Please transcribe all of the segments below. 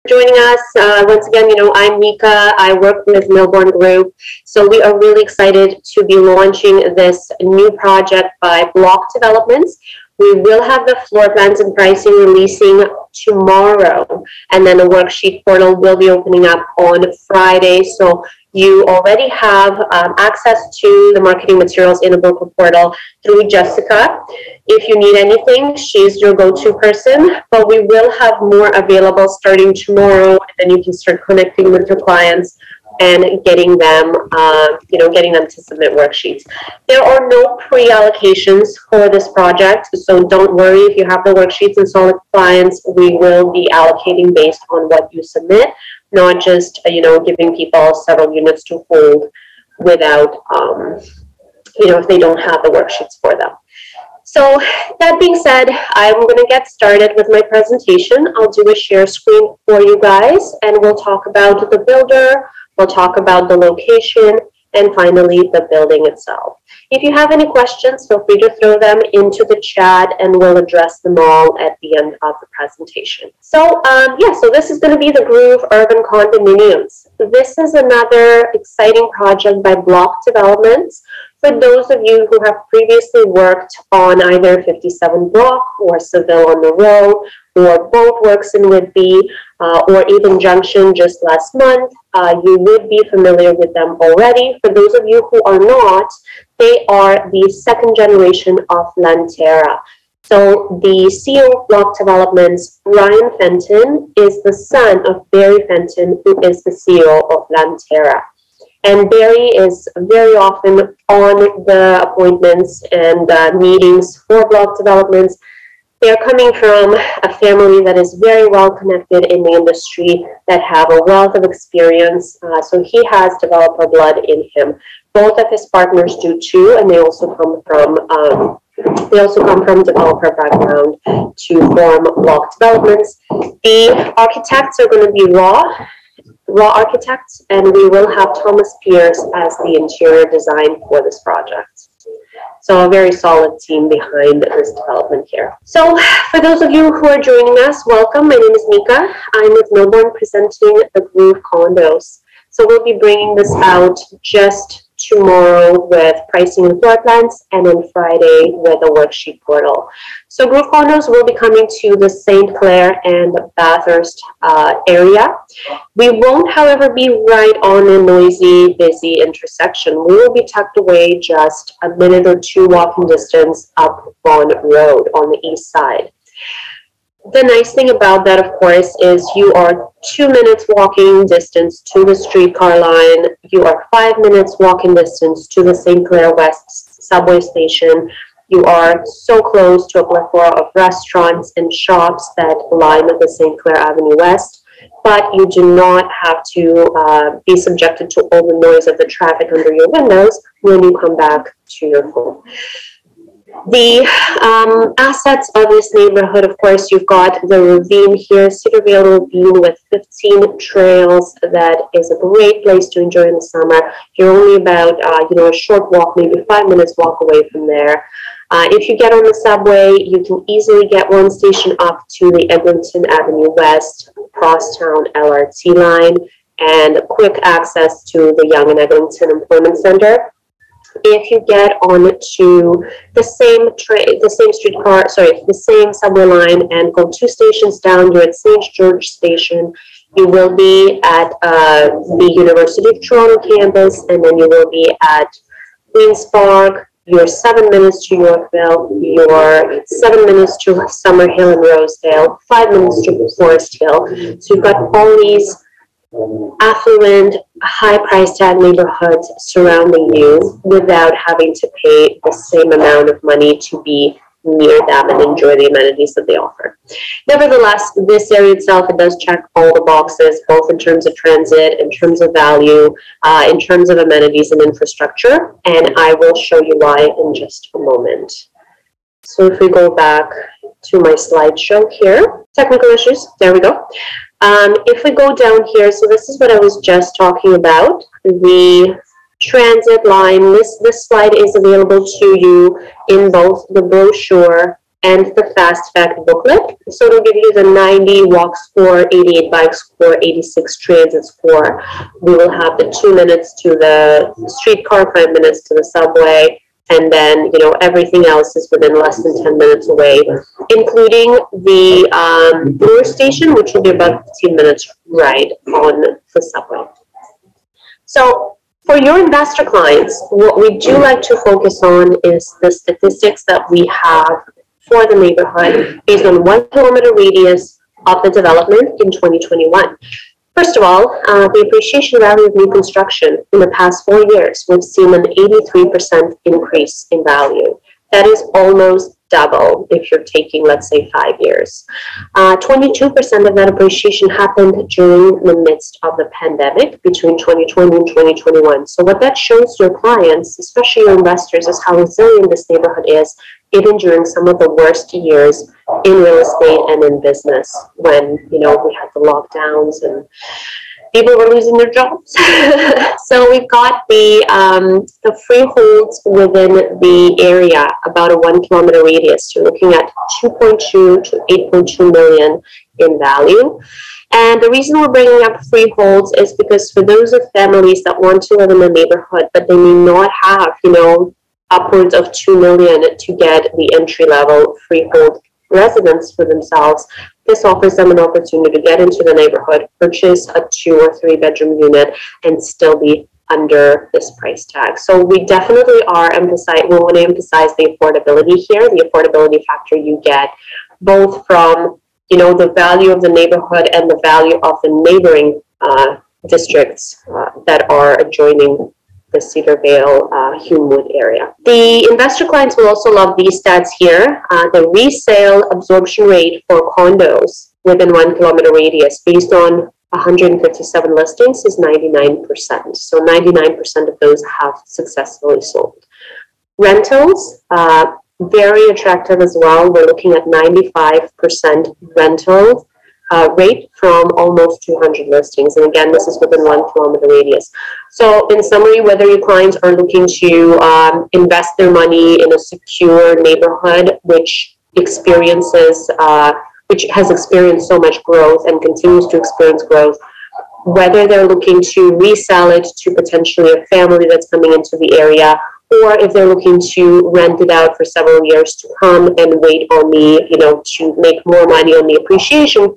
Joining us once again. I'm Mika. I work with Melbourne Group, so we are really excited to be launching this new project by Block Developments. We will have the floor plans and pricing releasing tomorrow, and then the worksheet portal will be opening up on Friday. So you already have access to the marketing materials in the broker portal through Jessica. If you need anything, she's your go-to person, but we will have more available starting tomorrow, and then you can start connecting with your clients and getting them, getting them to submit worksheets. There are no pre-allocations for this project, so don't worry if you have the worksheets and solid clients. We will be allocating based on what you submit, not just giving people several units to hold without, if they don't have the worksheets for them. So that being said, I'm going to get started with my presentation. I'll do a share screen for you guys, and we'll talk about the builder. We'll talk about the location, and finally the building itself. If you have any questions, feel free to throw them into the chat and we'll address them all at the end of the presentation. So so this is going to be the Groove Urban Condominiums. This is another exciting project by Block Developments. For those of you who have previously worked on either 57 Block or Seville on the Row, or both works in Whitby, or even Junction just last month, you would be familiar with them already. For those of you who are not, they are the second generation of Lantserra. So the CEO of Block Developments, Ryan Fenton, is the son of Barry Fenton, who is the CEO of Lantserra. And Barry is very often on the appointments and meetings for Block Developments. They're coming from a family that is very well connected in the industry, that have a wealth of experience. So he has developer blood in him. Both of his partners do too, and they also come from developer background to form Block Developments. The architects are going to be Raw Architects, and we will have Tomas Pearce as the interior design for this project. So a very solid team behind this development here. So for those of you who are joining us, welcome. My name is Mika. I'm with Melbourne presenting the Groove Condos. So we'll be bringing this out just tomorrow with pricing and floor plans, and on Friday with a worksheet portal. So Groove Condos will be coming to the St Clair and Bathurst area. We won't, however, be right on a noisy, busy intersection. We will be tucked away just a minute or two walking distance up Vaughan Rd on the east side. The nice thing about that, of course, is you are 2 minutes walking distance to the streetcar line. You are 5 minutes walking distance to the St Clair West subway station. You are so close to a plethora of restaurants and shops that line the St Clair Avenue West, but you do not have to be subjected to all the noise of the traffic under your windows when you come back to your home. The assets of this neighborhood, of course, you've got the ravine here, Cedarvale ravine with 15 trails. That is a great place to enjoy in the summer. You're only about, a short walk, maybe 5 minutes walk away from there. If you get on the subway, you can easily get one station up to the Eglinton West Crosstown LRT line, and quick access to the Yonge and Eglinton Employment Center. If you get onto the same subway line and go 2 stations down, you're at St George Station. You will be at the University of Toronto campus, and then you will be at Queen's Park. You're 7 minutes to Yorkville. You're 7 minutes to Summerhill and Rosedale. 5 minutes to Forest Hill. So you've got all these affluent, high price tag neighborhoods surrounding you without having to pay the same amount of money to be near them and enjoy the amenities that they offer. Nevertheless, this area itself, it does check all the boxes, both in terms of transit, in terms of value, in terms of amenities and infrastructure, and I will show you why in just a moment. So if we go back to my slideshow here, technical issues, there we go. If we go down here, so this is what I was just talking about, the transit line. This slide is available to you in both the brochure and the fast fact booklet. So it'll give you the 90 walk score, 88 bike score, 86 transit score. We will have the 2 minutes to the streetcar, 5 minutes to the subway, and then, you know, everything else is within less than 10 minutes away, including the Bloor station, which will be about 15 minutes ride on the subway. So for your investor clients, what we do like to focus on is the statistics that we have for the neighborhood based on 1 kilometer radius of the development in 2021. First of all, the appreciation value of new construction in the past 4 years, we've seen an 83% increase in value. That is almost double if you're taking, let's say, 5 years. 22% of that appreciation happened during the midst of the pandemic between 2020 and 2021. So what that shows your clients, especially your investors, is how resilient this neighborhood is, even during some of the worst years in real estate and in business, when, you know, we had the lockdowns and people were losing their jobs. So we've got the freeholds within the area, about a 1 kilometer radius. You're looking at 2.2 to 8.2 million in value. And the reason we're bringing up freeholds is because for those of families that want to live in the neighborhood, but they may not have, you know, upwards of 2 million to get the entry-level freehold residence for themselves, this offers them an opportunity to get into the neighborhood, purchase a 2 or 3 bedroom unit, and still be under this price tag. So we definitely are we want to emphasize the affordability here, the affordability factor you get both from, you know, the value of the neighborhood and the value of the neighboring districts that are adjoining the Cedarvale, Humewood area. The investor clients will also love these stats here. The resale absorption rate for condos within 1 kilometer radius based on 157 listings is 99%. So 99% of those have successfully sold. Rentals, very attractive as well. We're looking at 95% rental rate from almost 200 listings. And again, this is within 1 kilometer radius. So in summary, whether your clients are looking to invest their money in a secure neighborhood, which has experienced so much growth and continues to experience growth, whether they're looking to resell it to potentially a family that's coming into the area, or if they're looking to rent it out for several years to come and wait on to make more money on the appreciation,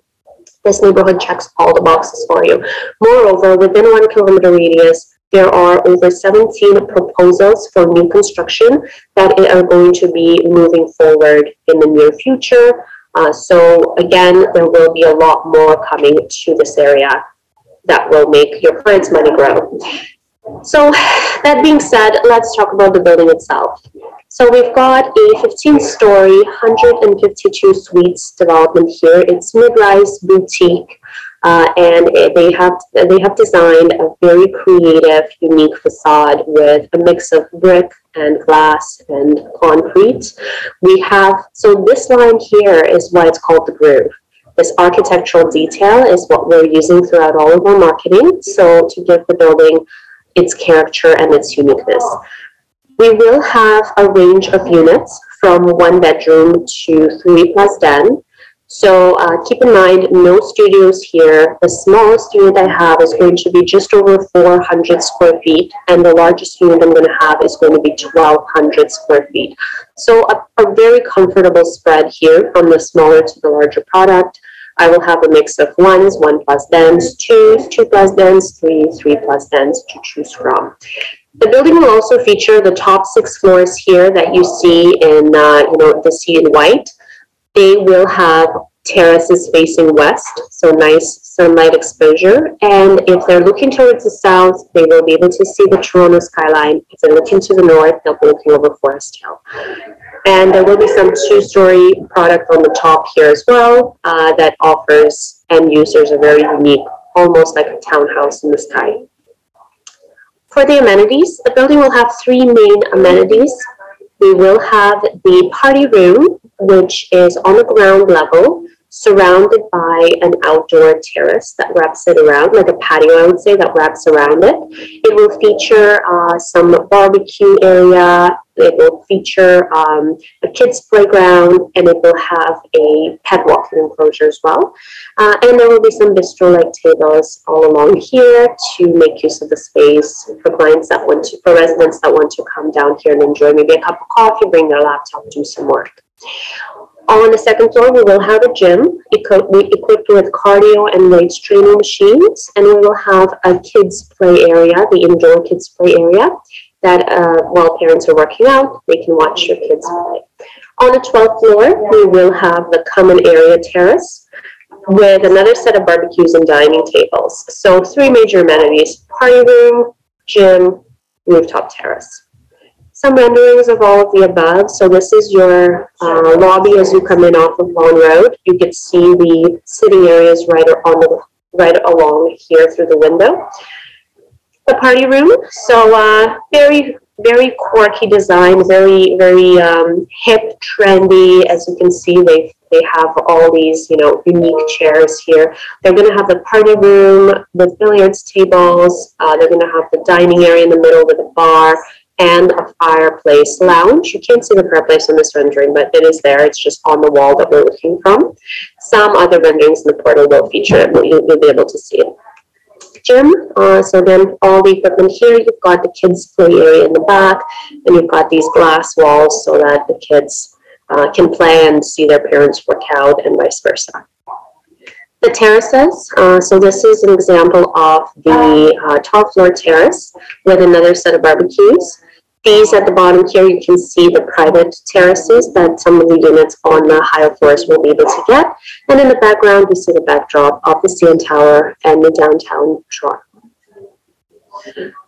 this neighborhood checks all the boxes for you. Moreover, within 1 kilometer radius, there are over 17 proposals for new construction that are going to be moving forward in the near future. So again, there will be a lot more coming to this area that will make your clients' money grow. So that being said, let's talk about the building itself. So we've got a 15-story, 152 suites development here. It's mid-rise boutique, and they have designed a very creative, unique facade with a mix of brick and glass and concrete. So this line here is why it's called the groove. This architectural detail is what we're using throughout all of our marketing, so to give the building its character and its uniqueness. We will have a range of units from 1 bedroom to 3+ den. So keep in mind, no studios here. The smallest unit I have is going to be just over 400 square feet, and the largest unit I'm going to have is going to be 1,200 square feet. So a very comfortable spread here from the smaller to the larger product. I will have a mix of 1s, 1+ dens, 2s, 2+ dens, 3+ dens to choose from. The building will also feature the top 6 floors here that you see in, the sea in white. They will have terraces facing west, so nice sunlight exposure. And if they're looking towards the south, they will be able to see the Toronto skyline. If they're looking to the north, they'll be looking over Forest Hill. And there will be some 2-story product on the top here as well that offers end users a very unique, almost like a townhouse in the sky. For the amenities, the building will have 3 main amenities. We will have the party room, which is on the ground level, surrounded by an outdoor terrace that wraps it around, like a patio, I would say, that wraps around it. It will feature some barbecue area, It will feature a kids playground, and it will have a pet walking enclosure as well. And there will be some bistro-like tables all along here to make use of the space for clients that want to, for residents that want to come down here and enjoy maybe a cup of coffee, bring their laptop, do some work. On the second floor, we will have a gym equipped with cardio and weights training machines, and we will have a kids play area, the indoor kids play area, that while parents are working out, they can watch their kids play. On the 12th floor, we will have the common area terrace with another set of barbecues and dining tables. So 3 major amenities: party room, gym, rooftop terrace. Some renderings of all of the above. So this is your lobby as you come in off of Vaughan Rd. You can see the sitting areas right along here through the window. The party room, so very, very quirky design, very, very hip, trendy. As you can see, they have all these, you know, unique chairs here. They're going to have the party room with billiards tables. They're going to have the dining area in the middle with a bar and a fireplace lounge. You can't see the fireplace on this rendering, but it is there. It's just on the wall that we're looking from. Some other renderings in the portal will feature it, but you'll be able to see it. Gym, so then all the equipment here, you've got the kids play area in the back, and you've got these glass walls so that the kids can play and see their parents work out and vice versa. The terraces, so this is an example of the top floor terrace with another set of barbecues. These at the bottom here, you can see the private terraces that some of the units on the higher floors will be able to get. And in the background, you see the backdrop of the CN Tower and the downtown Toronto.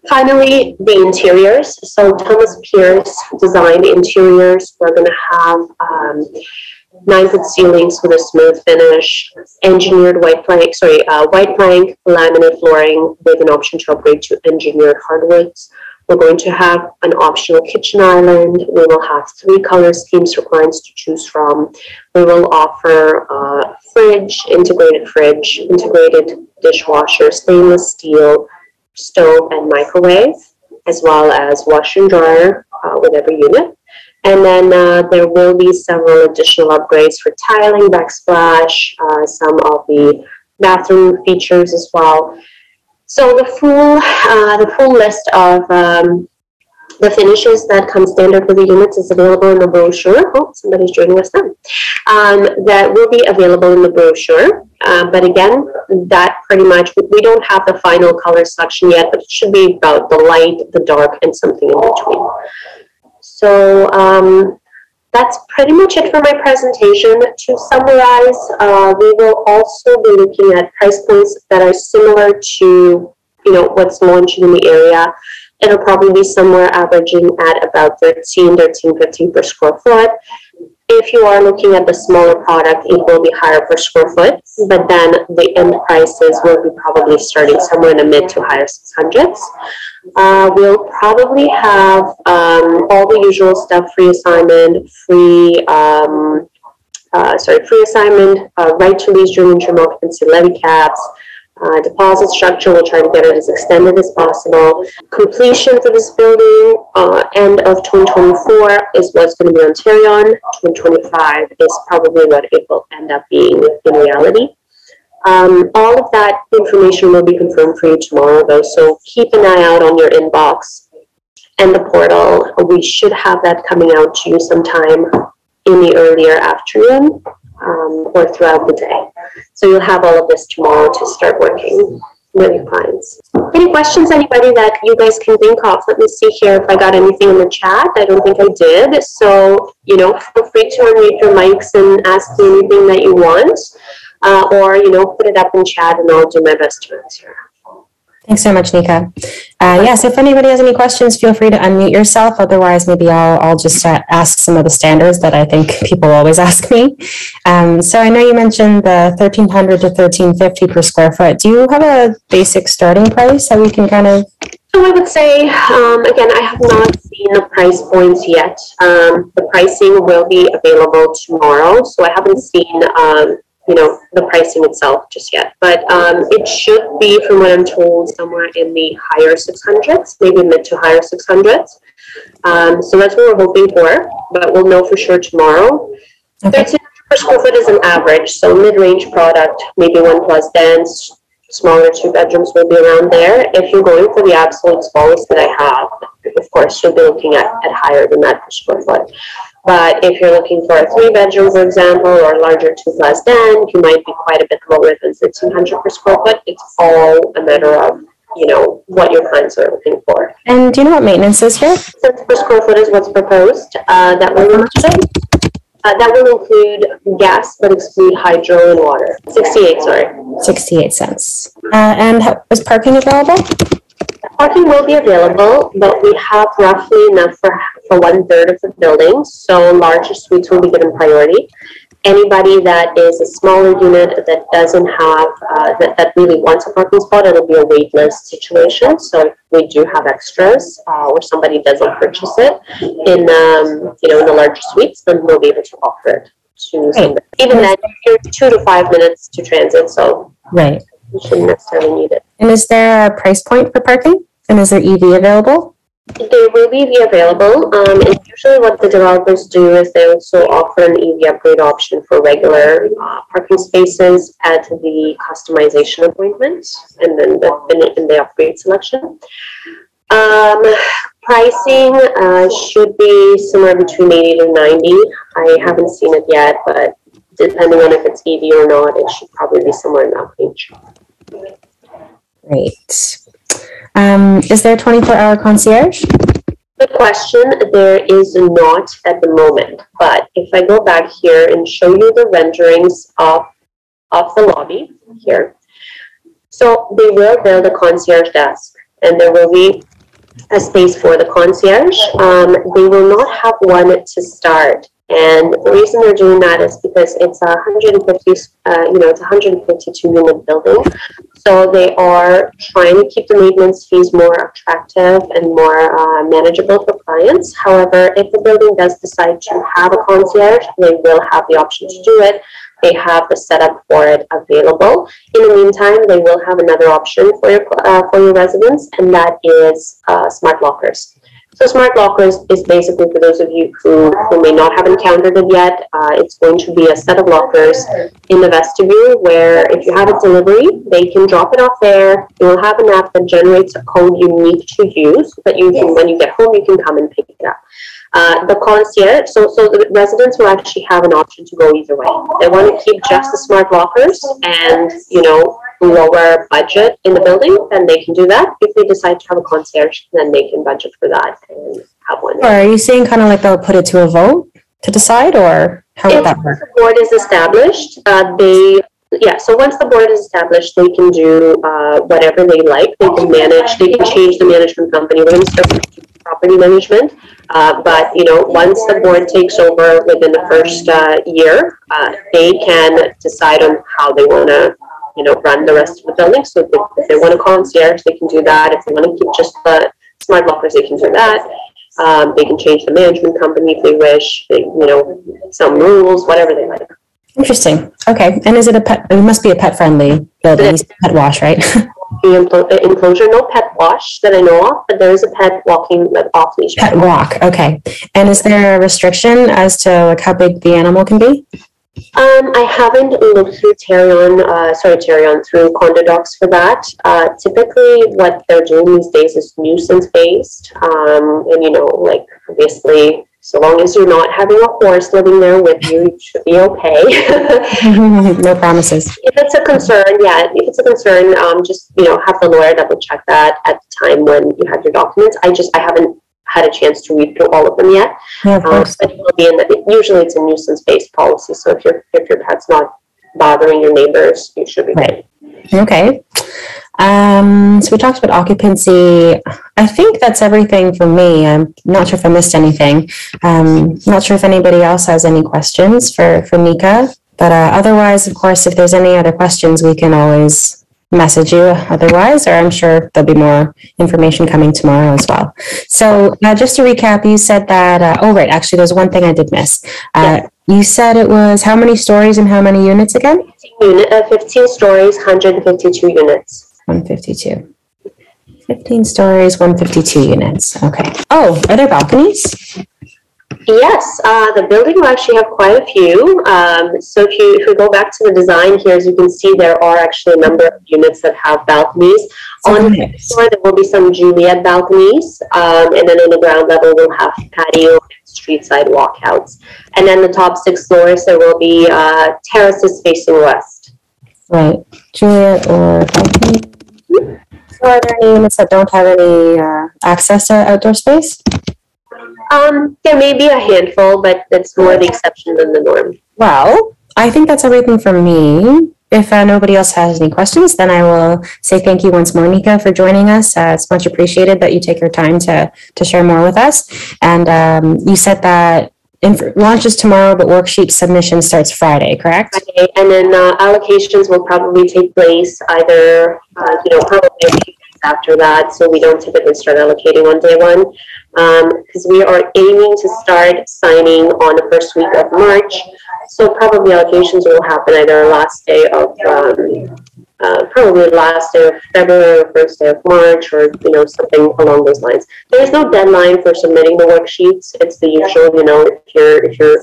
Finally, the interiors. So Tomas Pearce designed interiors. We're going to have 9-foot ceilings with a smooth finish, engineered white plank laminate flooring with an option to upgrade to engineered hardwoods. We're going to have an optional kitchen island. We will have 3 color schemes for clients to choose from. We will offer integrated dishwasher, stainless steel, stove and microwave, as well as washer and dryer with every unit. And then there will be several additional upgrades for tiling, backsplash, some of the bathroom features as well. So the full list of the finishes that come standard for the units is available in the brochure. Oh, somebody's joining us now. That will be available in the brochure. But again, that pretty much, we don't have the final color selection yet, but it should be about the light, the dark, and something in between. So that's pretty much it for my presentation. To summarize, we will also be looking at price points that are similar to, what's launching in the area. It'll probably be somewhere averaging at about $13.15 per square foot. If you are looking at the smaller product, it will be higher per square foot, but then the end prices will be probably starting somewhere in the mid to higher 600s. We'll probably have all the usual stuff: free assignment, right to lease during interim occupancy, levy caps, deposit structure. We'll try to get it as extended as possible. Completion for this building, end of 2024 is what's going to be Ontario. 2025 is probably what it will end up being in reality. All of that information will be confirmed for you tomorrow, though, so keep an eye out on your inbox and the portal. We should have that coming out to you sometime in the earlier afternoon or throughout the day. So you'll have all of this tomorrow to start working with your clients. Any questions, anybody that you guys can think of? Let me see here if I got anything in the chat. I don't think I did. So, feel free to unmute your mics and ask me anything that you want. Or, put it up in chat and I'll do my best to answer. Thanks so much, Nika. Yes, if anybody has any questions, feel free to unmute yourself. Otherwise, maybe I'll just ask some of the standards that I think people always ask me. So I know you mentioned the $1,300 to $1,350 per square foot. Do you have a basic starting price that we can kind of? So I would say, again, I have not seen the price points yet. The pricing will be available tomorrow. So I haven't seen the pricing itself just yet. But it should be, from what I'm told, somewhere in the higher 600s, maybe mid to higher 600s. So that's what we're hoping for, but we'll know for sure tomorrow. Okay. 1,300 per square foot is an average, so mid-range product, maybe 1+ dens, smaller 2 bedrooms will be around there. If you're going for the absolute smallest that I have, of course, you'll be looking at higher than that per square foot. But if you're looking for a 3-bedroom, for example, or a larger 2+ den, you might be quite a bit lower than 1,600 per square foot. It's all a matter of, what your clients are looking for. And do you know what maintenance is here? Cents per square foot is what's proposed. That will include gas, but exclude hydro and water. 68, sorry. 68 cents. And is parking available? Parking will be available, but we have roughly enough for 1/3 of the building, so larger suites will be given priority. Anybody that is a smaller unit that doesn't have, that really wants a parking spot, it'll be a wait list situation. So if we do have extras, or somebody doesn't purchase it in the larger suites, then we'll be able to offer it to somebody. Even then, you're 2 to 5 minutes to transit, so right. You shouldn't necessarily need it. And is there a price point for parking? And is there EV available? There will be EV available. And usually what the developers do is they also offer an EV upgrade option for regular parking spaces at the customization appointment and then in the upgrade selection. Pricing should be somewhere between 80 to 90. I haven't seen it yet, but depending on if it's EV or not, it should probably be somewhere in that range. Great. Is there a 24-hour concierge? Good question. There is not at the moment, but if I go back here and show you the renderings of the lobby here. So they will build a concierge desk, and there will be a space for the concierge. They will not have one to start. And the reason they're doing that is because it's a 152 unit building. So they are trying to keep the maintenance fees more attractive and more manageable for clients. However, if the building does decide to have a concierge, they will have the option to do it. They have the setup for it available. In the meantime, they will have another option for your residents, and that is smart lockers. So smart lockers is basically, for those of you who may not have encountered it yet, it's going to be a set of lockers in the vestibule where if you have a delivery, they can drop it off there. You will have an app that generates a code unique to you so that you can, when you get home, you can come and pick it up. The concierge, so the residents will actually have an option to go either way. They want to keep just the smart lockers and, lower budget in the building, then they can do that. If they decide to have a concierge, then they can budget for that and have one. Or are you saying kind of like they'll put it to a vote to decide, or how would that work? If the board is established, so once the board is established, they can do whatever they like. They can manage, they can change the management company. We're going to start with property management. But once the board takes over within the first year, they can decide on how they want to run the rest of the building. So if they want a concierge, they can do that. If they want to keep just the smart lockers, they can do that. They can change the management company if they wish. Some rules, whatever they like. Interesting. Okay. And is it it must be a pet-friendly building. Pet wash, right? The enclosure, no pet wash that I know of, but there is a pet walking off leash. Pet walk. Okay. And is there a restriction as to how big the animal can be? I haven't looked through through condo docs for that. Typically what they're doing these days is nuisance based. And obviously, so long as you're not having a horse living there with you, you should be okay. No promises. If it's a concern, just, have the lawyer double check that at the time when you have your documents. I haven't had a chance to read through all of them yet. Yeah, of course. But it will be usually it's a nuisance-based policy. So if your pet's not bothering your neighbors, you should be right. Okay. So we talked about occupancy. I think that's everything for me. I'm not sure if I missed anything. Not sure if anybody else has any questions for Nika. But otherwise, of course, if there's any other questions, we can always message you otherwise, or I'm sure there'll be more information coming tomorrow as well. So just to recap, you said that, actually there's one thing I did miss. You said it was how many stories and how many units again? 15 stories, 152 units. 152. 15 stories, 152 units. Okay. Oh, are there balconies? Yes, the building will actually have quite a few. So if you go back to the design here, as you can see, there are actually a number of units that have balconies. On the fifth floor, there will be some Juliet balconies, and then on the ground level, we'll have patio and street side walkouts. And then the top 6 floors, there will be terraces facing west. Right, Juliet or balcony. So are there any units that don't have any access to outdoor space? There may be a handful, but that's more the exception than the norm. Well, I think that's everything from me. If nobody else has any questions, then I will say thank you once more, Nika, for joining us. It's much appreciated that you take your time to share more with us. And you said that launches tomorrow, but worksheet submission starts Friday, correct? Friday, and then allocations will probably take place either, probably a few days after that. So we don't typically start allocating on day one, because we are aiming to start signing on the first week of March. So probably allocations will happen either last day of February or first day of March, or something along those lines. There is no deadline for submitting the worksheets. It's the usual, if you're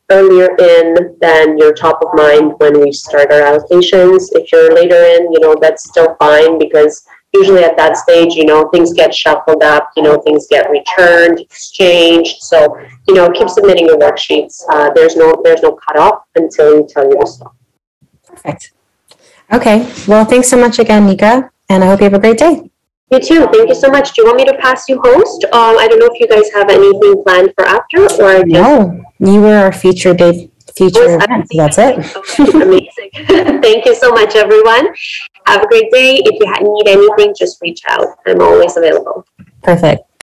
earlier in, then you're top of mind when we start our allocations. If you're later in, that's still fine, because usually at that stage, things get shuffled up, things get returned, exchanged. So, keep submitting your worksheets. There's no cutoff until we tell you to stop. Perfect. Okay. Well, thanks so much again, Nika, and I hope you have a great day. You too. Thank you so much. Do you want me to pass you host? I don't know if you guys have anything planned for after, or no, you were our featured event. That's it. Amazing. Thank you so much, everyone. Have a great day. If you need anything, just reach out. I'm always available. Perfect.